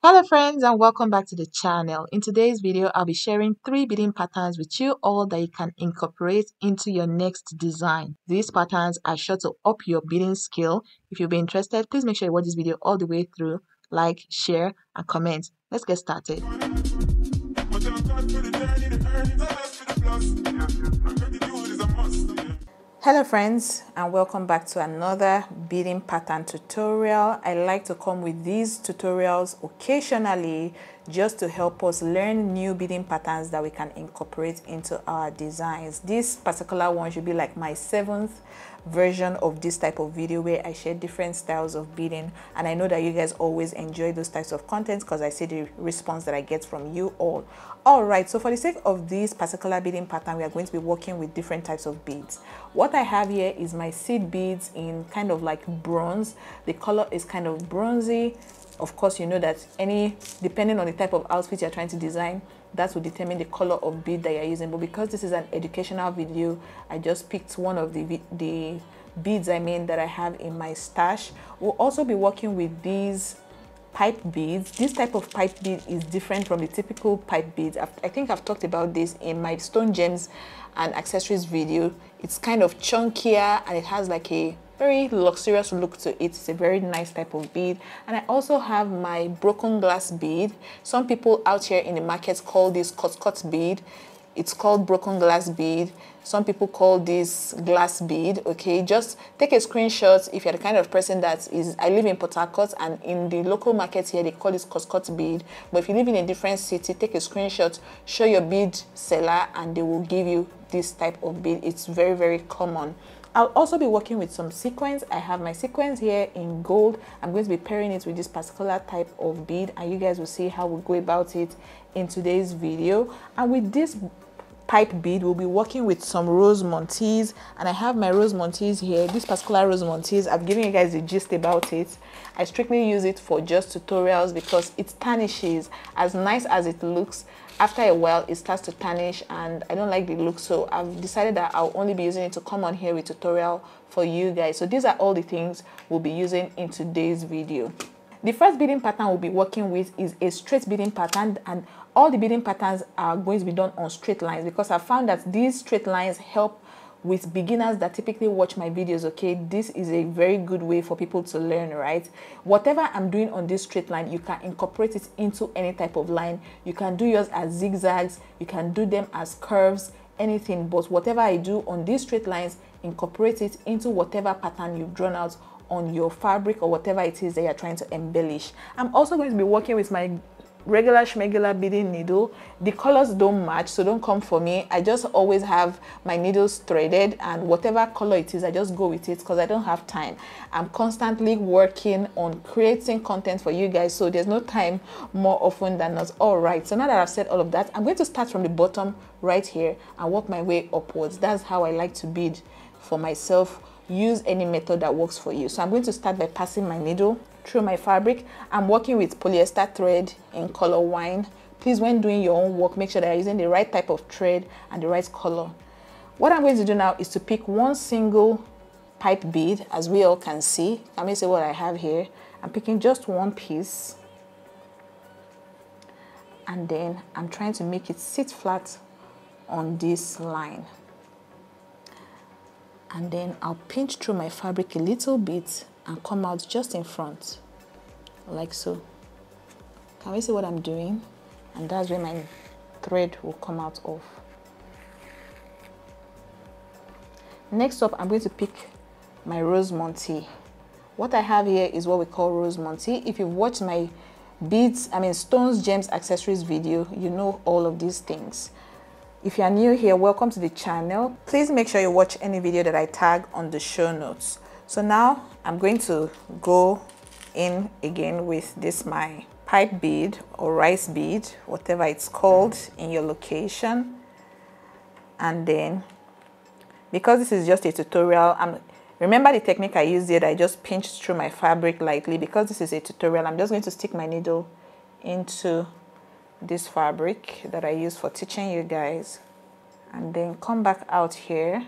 Hello friends and welcome back to the channel. In today's video, I'll be sharing 3 beading patterns with you all that you can incorporate into your next design. These patterns are sure to up your beading skill. If you'll be interested, please make sure you watch this video all the way through, like, share and comment. Let's get started. Hello friends and welcome back to another beading pattern tutorial. I like to come with these tutorials occasionally just to help us learn new beading patterns that we can incorporate into our designs. This particular one should be like my 7th version of this type of video where I share different styles of beading, and I know that you guys always enjoy those types of contents because I see the response that I get from you all. Alright, so for the sake of this particular beading pattern, we are going to be working with different types of beads. What I have here is my seed beads in kind of like bronze. The color is kind of bronzy. Of course, you know that depending on the type of outfit you're trying to design, that will determine the color of bead that you're using. But because this is an educational video, I just picked one of the beads that I have in my stash. We'll also be working with these pipe beads. This type of pipe bead is different from the typical pipe beads. I think I've talked about this in my stone gems and accessories video. It's kind of chunkier and it has like a very luxurious look to it. It's a very nice type of bead. And I also have my broken glass bead. Some people out here in the market call this cut bead. It's called broken glass bead. Some people call this glass bead. Okay, just take a screenshot if you're the kind of person I live in Port Harcourt, and in the local market here they call this cut bead. But if you live in a different city, take a screenshot, show your bead seller, and they will give you this type of bead. It's very, very common. I'll also be working with some sequins. I have my sequins here in gold. I'm going to be pairing it with this particular type of bead, and you guys will see how we go about it in today's video. And with this pipe bead, we'll be working with some rose montees, and I have my rose montees here. This particular rose montees, I've given you guys the gist about it. I strictly use it for just tutorials because it tarnishes. As nice as it looks, after a while it starts to tarnish and I don't like the look, so I've decided that I'll only be using it to come on here with tutorial for you guys. So these are all the things we'll be using in today's video. The first beading pattern we'll be working with is a straight beading pattern, and all the beading patterns are going to be done on straight lines because I found that these straight lines help with beginners that typically watch my videos. Okay, this is a very good way for people to learn, right? Whatever I'm doing on this straight line, you can incorporate it into any type of line. You can do yours as zigzags, you can do them as curves, anything. But whatever I do on these straight lines, incorporate it into whatever pattern you've drawn out on your fabric or whatever it is that you're trying to embellish. I'm also going to be working with my regular schmegular beading needle. The colors don't match, so don't come for me. I just always have my needles threaded, and whatever color it is, I just go with it because I don't have time. I'm constantly working on creating content for you guys, so there's no time more often than not. All right, so now that I've said all of that, I'm going to start from the bottom right here and work my way upwards. That's how I like to bead for myself. Use any method that works for you. So I'm going to start by passing my needle through my fabric. I'm working with polyester thread in color wine. Please, when doing your own work, make sure that you're using the right type of thread and the right color. What I'm going to do now is to pick one single pipe bead, as we all can see. Let me see what I have here. I'm picking just one piece, and then I'm trying to make it sit flat on this line. And then I'll pinch through my fabric a little bit and come out just in front, like so. Can we see what I'm doing? And that's where my thread will come out of. Next up, I'm going to pick my rose montee. What I have here is what we call rose montee. If you've watched my stones, gems, accessories video, you know all of these things. If you are new here, welcome to the channel. Please make sure you watch any video that I tag on the show notes. So now I'm going to go in again with this my pipe bead or rice bead, whatever it's called in your location. And then, because this is just a tutorial, remember the technique I used here that I just pinched through my fabric lightly. Because this is a tutorial, I'm just going to stick my needle into this fabric that I use for teaching you guys, and then come back out here,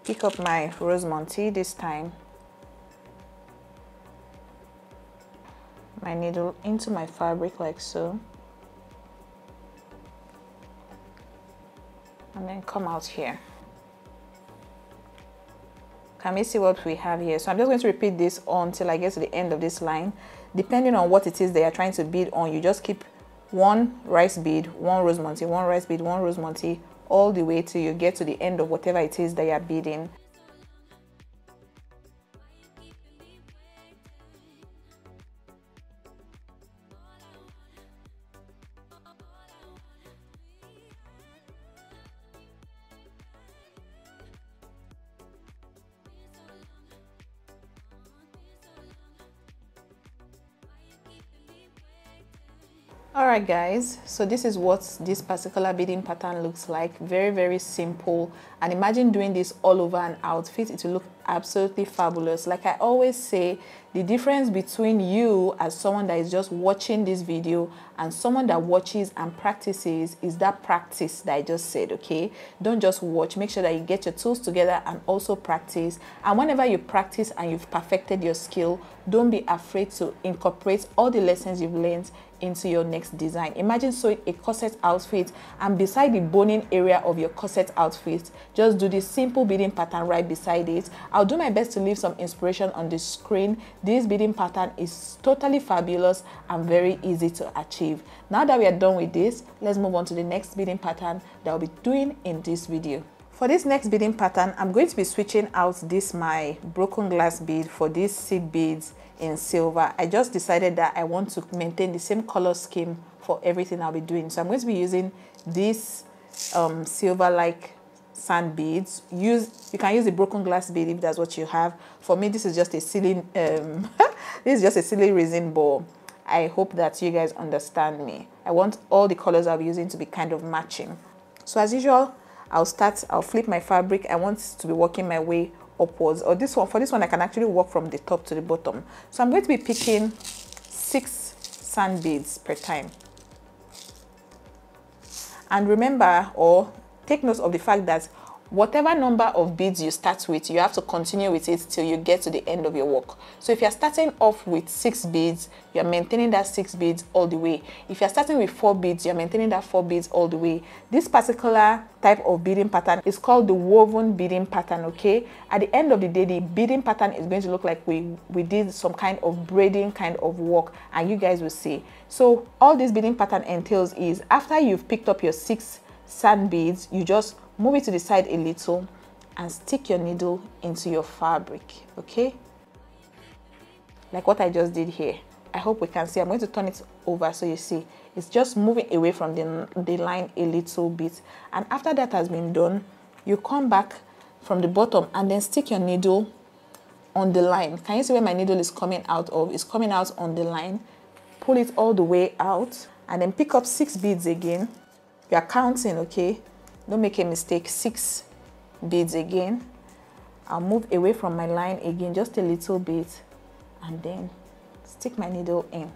pick up my rose montee this time, my needle into my fabric like so, and then come out here. Can we see what we have here? So I'm just going to repeat this until I get to the end of this line. Depending on what it is that you're trying to bead on, you just keep one rice bead, one rose multi, one rice bead, one rose multi, all the way till you get to the end of whatever it is that you're beading. Alright guys, so this is what this particular beading pattern looks like. Very simple, and imagine doing this all over an outfit. It will look absolutely fabulous. Like I always say, the difference between you as someone that is just watching this video and someone that watches and practices is that practice that I just said. Okay, don't just watch, make sure that you get your tools together and also practice. And whenever you practice and you've perfected your skill, don't be afraid to incorporate all the lessons you've learned into your next design. Imagine sewing a corset outfit, and beside the boning area of your corset outfit, just do this simple beading pattern right beside it. I'll do my best to leave some inspiration on the screen. This beading pattern is totally fabulous and very easy to achieve. Now that we are done with this, let's move on to the next beading pattern that I'll be doing in this video. For this next beading pattern, I'm going to be switching out this my broken glass bead for these seed beads in silver. I just decided that I want to maintain the same color scheme for everything I'll be doing. So I'm going to be using this silver like sand beads. You can use the broken glass bead if that's what you have. For me, this is just a silly this is just a silly resin ball. I hope that you guys understand me. I want all the colors I'll be using to be kind of matching. So as usual, I'll flip my fabric. I want to be working my way upwards, or this one, for this one I can actually work from the top to the bottom. So I'm going to be picking 6 sand beads per time. And remember, or take note of the fact that whatever number of beads you start with, you have to continue with it till you get to the end of your work. So if you're starting off with 6 beads, you're maintaining that 6 beads all the way. If you're starting with 4 beads, you're maintaining that 4 beads all the way. This particular type of beading pattern is called the woven beading pattern. Okay, at the end of the day, the beading pattern is going to look like we did some kind of braiding kind of work, and you guys will see. So all this beading pattern entails is, after you've picked up your 6 sand beads, you just move it to the side a little and stick your needle into your fabric. Okay, like what I just did here. I hope we can see. I'm going to turn it over so you see it's just moving away from the line a little bit. And after that has been done, you come back from the bottom and then stick your needle on the line. Can you see where my needle is coming out of? It's coming out on the line. Pull it all the way out and then pick up 6 beads again. You are counting, okay? Don't make a mistake. 6 beads again. I'll move away from my line again just a little bit and then stick my needle in.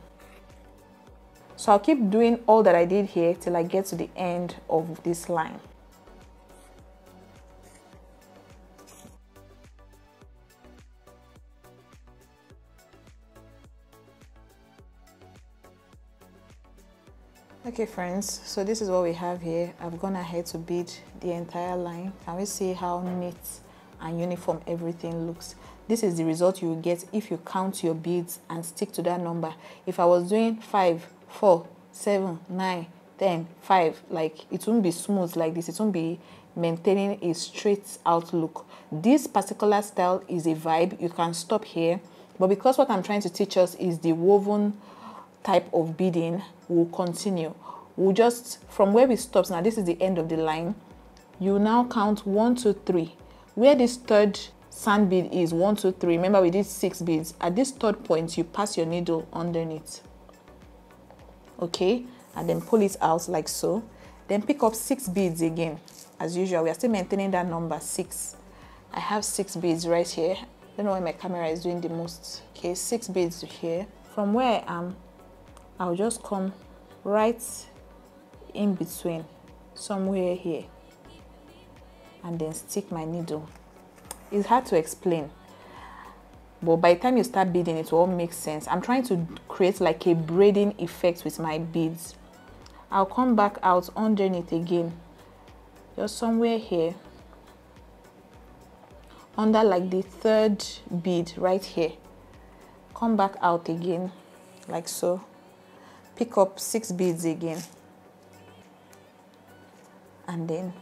So I'll keep doing all that I did here till I get to the end of this line. Okay friends, so this is what we have here. I've gone ahead to bead the entire line. Can we see how neat and uniform everything looks? This is the result you will get if you count your beads and stick to that number. If I was doing 5, 4, 7, 9, 10, 5, like it won't be smooth like this. It won't be maintaining a straight out look. This particular style is a vibe. You can stop here, but because what I'm trying to teach us is the woven type of beading, we'll continue. We'll just, from where we stopped, now this is the end of the line, you now count 1, 2, 3. Where this third sand bead is, 1, 2, 3, remember we did 6 beads. At this third point, you pass your needle underneath, okay, and then pull it out like so. Then pick up 6 beads again. As usual, we are still maintaining that number 6. I have 6 beads right here. I don't know why my camera is doing the most. Okay, 6 beads here. From where I am, I'll just come right in between, somewhere here, and then stick my needle. It's hard to explain. but by the time you start beading, it will all make sense. I'm trying to create like a braiding effect with my beads. I'll come back out underneath again, just somewhere here, under like the third bead right here. Come back out again, like so. Pick up 6 beads again, and then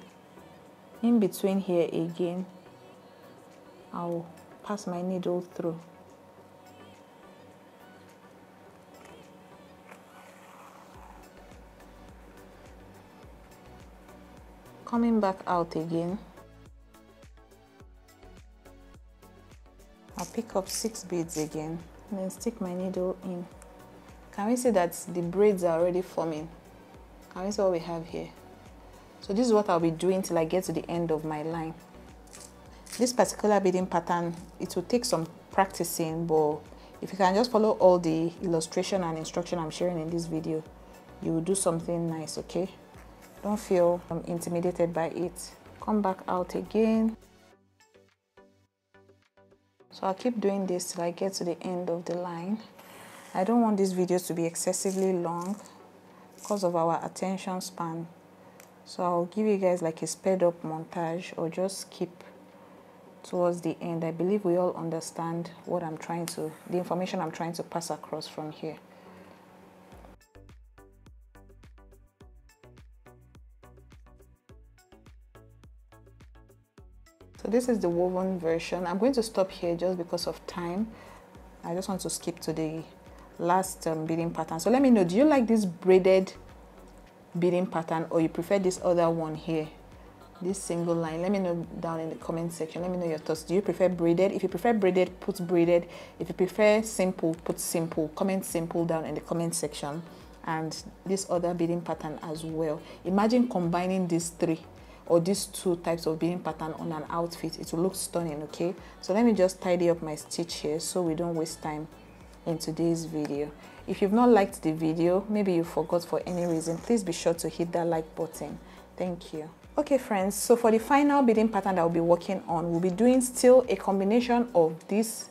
in between here again, I'll pass my needle through. Coming back out again, I'll pick up 6 beads again and then stick my needle in. Can we see that the braids are already forming? Can we see what we have here? So this is what I'll be doing till I get to the end of my line. This particular beading pattern, it will take some practicing, but if you can just follow all the illustration and instruction I'm sharing in this video, you will do something nice, okay? Don't feel intimidated by it. Come back out again. So I'll keep doing this till I get to the end of the line. I don't want these videos to be excessively long because of our attention span. So I'll give you guys like a sped up montage, or just skip towards the end. I believe we all understand what I'm trying to, the information I'm trying to pass across from here. So this is the woven version. I'm going to stop here just because of time. I just want to skip to the last beading pattern. So let me know, do you like this braided beading pattern, or you prefer this other one here, this single line? Let me know down in the comment section. Let me know your thoughts. Do you prefer braided? If you prefer braided, put braided. If you prefer simple, put simple. Comment simple down in the comment section. And this other beading pattern as well. Imagine combining these 3 or these 2 types of beading pattern on an outfit. It will look stunning, okay? So let me just tidy up my stitch here so we don't waste time in today's video. If you've not liked the video, maybe you forgot for any reason, please be sure to hit that like button. Thank you. Okay friends, so for the final beading pattern that we'll be working on, we'll be doing still a combination of this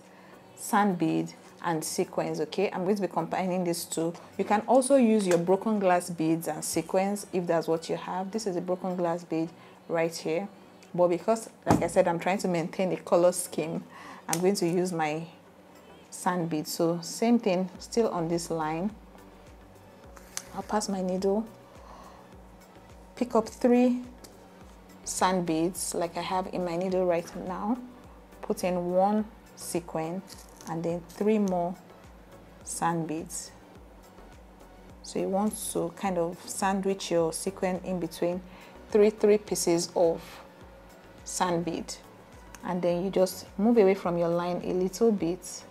sand bead and sequins, okay? I'm going to be combining these 2. You can also use your broken glass beads and sequins if that's what you have. This is a broken glass bead right here, but because, like I said, I'm trying to maintain a color scheme, I'm going to use my sand bead. So same thing, still on this line. I'll pass my needle, pick up 3 sand beads like I have in my needle right now, put in 1 sequin, and then 3 more sand beads. So you want to kind of sandwich your sequin in between 3 pieces of sand bead, and then you just move away from your line a little bit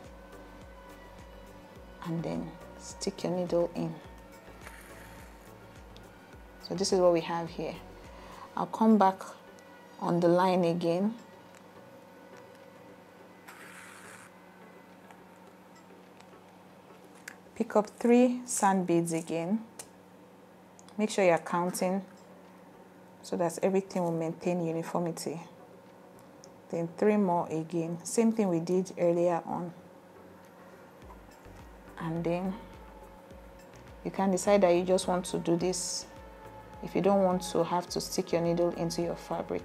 and then stick your needle in. So this is what we have here. I'll come back on the line again, pick up 3 sand beads again. Make sure you're counting so that everything will maintain uniformity. Then 3 more again, same thing we did earlier on. And then you can decide that you just want to do this if you don't want to have to stick your needle into your fabric.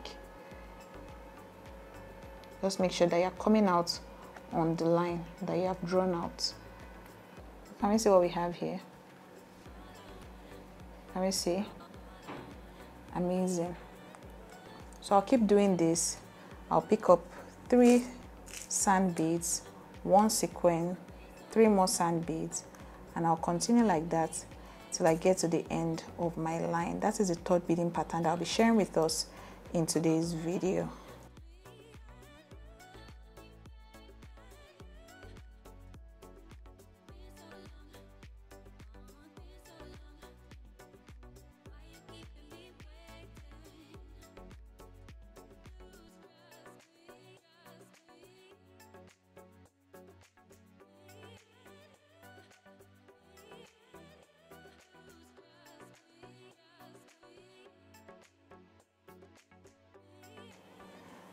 Just make sure that you're coming out on the line that you have drawn out. Can we see what we have here? Can we see? Amazing. So I'll keep doing this. I'll pick up 3 sand beads, 1 sequin, 3 more sand beads, and I'll continue like that till I get to the end of my line. That is the 3rd beading pattern that I'll be sharing with us in today's video.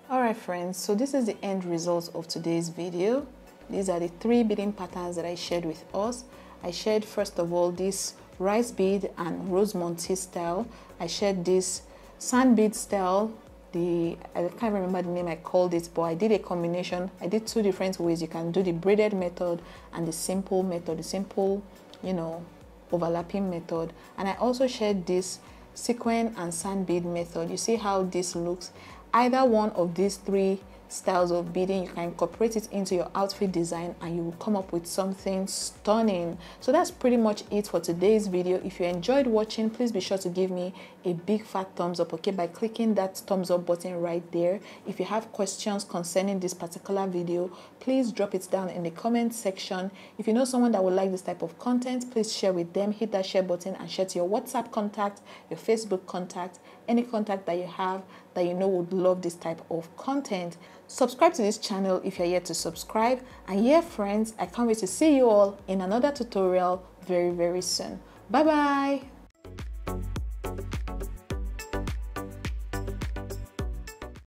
Alright friends, so this is the end result of today's video. These are the 3 beading patterns that I shared with us. I shared first of all this rice bead and rosemonte style. I shared this sand bead style. I can't remember the name I called it, but I did a combination. I did 2 different ways. You can do the braided method and the simple method, the simple, you know, overlapping method. And I also shared this sequin and sand bead method. You see how this looks. Either one of these 3 styles of beading, you can incorporate it into your outfit design and you will come up with something stunning. So that's pretty much it for today's video. If you enjoyed watching, please be sure to give me a big fat thumbs up, okay, by clicking that thumbs up button right there. If you have questions concerning this particular video, please drop it down in the comment section. If you know someone that would like this type of content, please share with them. Hit that share button and share to your WhatsApp contact, your Facebook contact, any contact that you have that you know would love this type of content. Subscribe to this channel if you're yet to subscribe. And yeah, friends, I can't wait to see you all in another tutorial very, very soon. Bye bye.